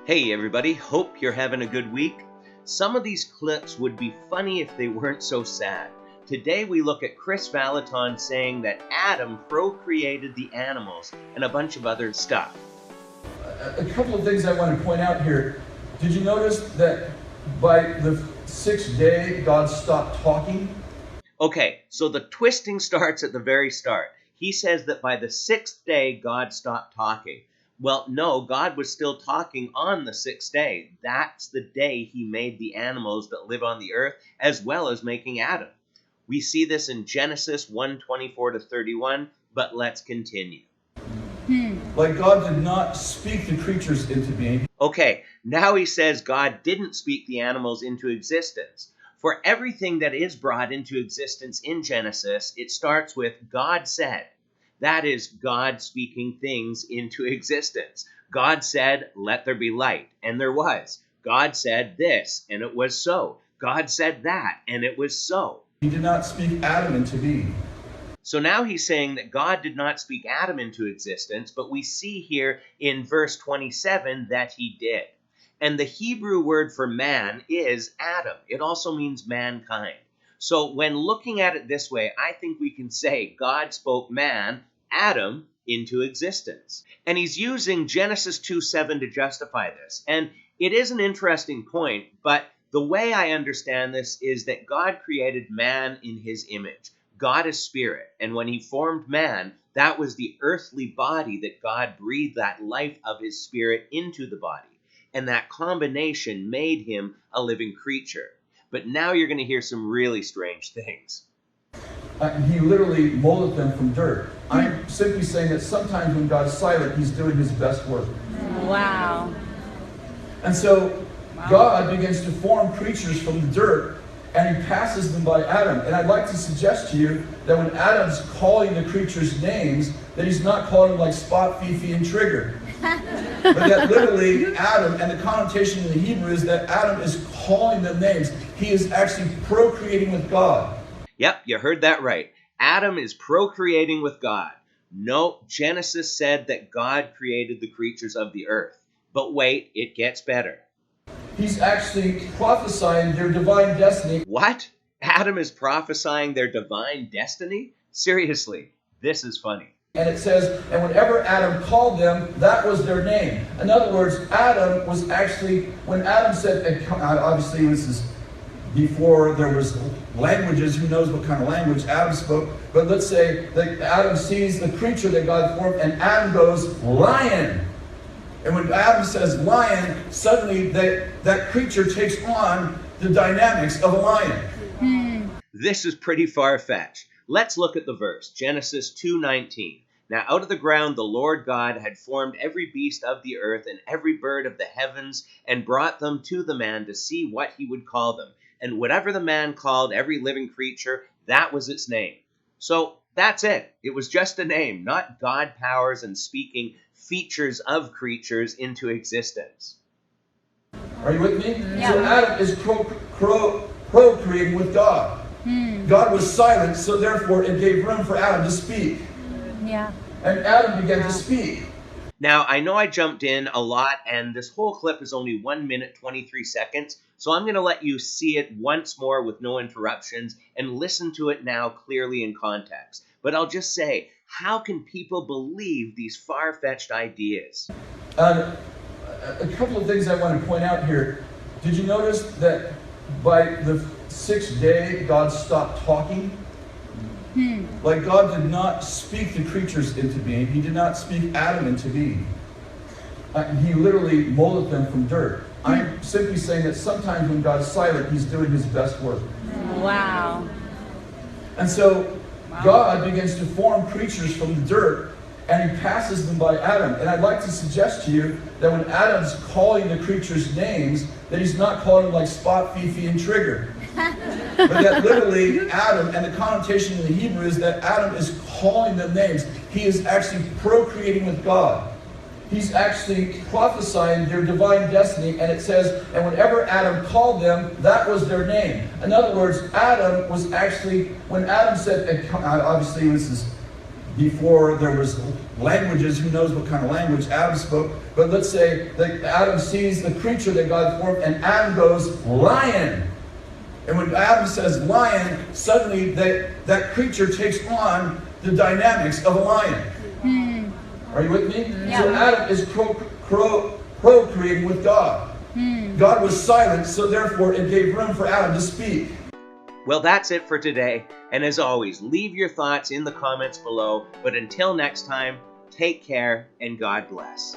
Hey everybody, hope you're having a good week. Some of these clips would be funny if they weren't so sad. Today we look at Kris Vallotton saying that Adam procreated the animals and a bunch of other stuff. A couple of things I want to point out here. Did you notice that by the sixth day, God stopped talking? Okay, so the twisting starts at the very start. He says that by the sixth day, God stopped talking. Well, no, God was still talking on the sixth day. That's the day he made the animals that live on the earth, as well as making Adam. We see this in Genesis 1:24-31, but let's continue. Like God did not speak the creatures into being. Okay, now he says God didn't speak the animals into existence. For everything that is brought into existence in Genesis, it starts with God said. That is God speaking things into existence. God said, let there be light, and there was. God said this, and it was so. God said that, and it was so. He did not speak Adam into being. So now he's saying that God did not speak Adam into existence, but we see here in verse 27 that he did. And the Hebrew word for man is Adam. It also means mankind. So when looking at it this way, I think we can say God spoke man, Adam, into existence. And he's using Genesis 2:7 to justify this. And it is an interesting point, but the way I understand this is that God created man in his image. God is spirit, and when he formed man, that was the earthly body that God breathed that life of his spirit into the body. And that combination made him a living creature. But now you're going to hear some really strange things. He literally molded them from dirt. I'm simply saying that sometimes when God's silent, he's doing his best work. Wow. And so God begins to form creatures from the dirt, and he passes them by Adam. And I'd like to suggest to you that when Adam's calling the creatures names, that he's not calling them like Spot, Fifi, and Trigger. But that literally Adam, and the connotation in the Hebrew is that Adam is calling them names. He is actually procreating with God. Yep, you heard that right. Adam is procreating with God. No, Genesis said that God created the creatures of the earth. But wait, it gets better. He's actually prophesying their divine destiny. What? Adam is prophesying their divine destiny? Seriously, this is funny. And it says, and whenever Adam called them, that was their name. In other words, Adam was actually, when Adam said, and obviously this is before there was languages, who knows what kind of language Adam spoke, but let's say that Adam sees the creature that God formed, and Adam goes, lion. And when Adam says lion, suddenly that creature takes on the dynamics of a lion. This is pretty far-fetched. Let's look at the verse, Genesis 2:19. Now out of the ground the Lord God had formed every beast of the earth and every bird of the heavens, and brought them to the man to see what he would call them. And whatever the man called every living creature, that was its name. So that's it. It was just a name, not God powers and speaking features of creatures into existence. Are you with me? Yeah. So Adam is procreating with God. God was silent, so therefore it gave room for Adam to speak. Yeah. And Adam began to speak. Now, I know I jumped in a lot, and this whole clip is only 1 minute, 23 seconds, so I'm going to let you see it once more with no interruptions and listen to it now clearly in context. But I'll just say, how can people believe these far-fetched ideas? A couple of things I want to point out here. Did you notice that by the sixth day, God stopped talking? Like God did not speak the creatures into being. He did not speak Adam into being. He literally molded them from dirt. I'm simply saying that sometimes when God's silent, he's doing his best work. Wow. And so God begins to form creatures from the dirt, and he passes them by Adam. And I'd like to suggest to you that when Adam's calling the creatures names, that he's not calling them like Spot, Fifi, and Trigger. But that literally Adam, and the connotation in the Hebrew is that Adam is calling them names. He is actually procreating with God. He's actually prophesying their divine destiny, and it says, and whenever Adam called them, that was their name. In other words, Adam was actually, when Adam said, and obviously this is before there was languages. Who knows what kind of language Adam spoke? But let's say that Adam sees the creature that God formed, and Adam goes, lion. And when Adam says lion, suddenly that creature takes on the dynamics of a lion. Are you with me? Yeah. So Adam is procreating with God. God was silent, so therefore it gave room for Adam to speak. Well, that's it for today. And as always, leave your thoughts in the comments below. But until next time, take care and God bless.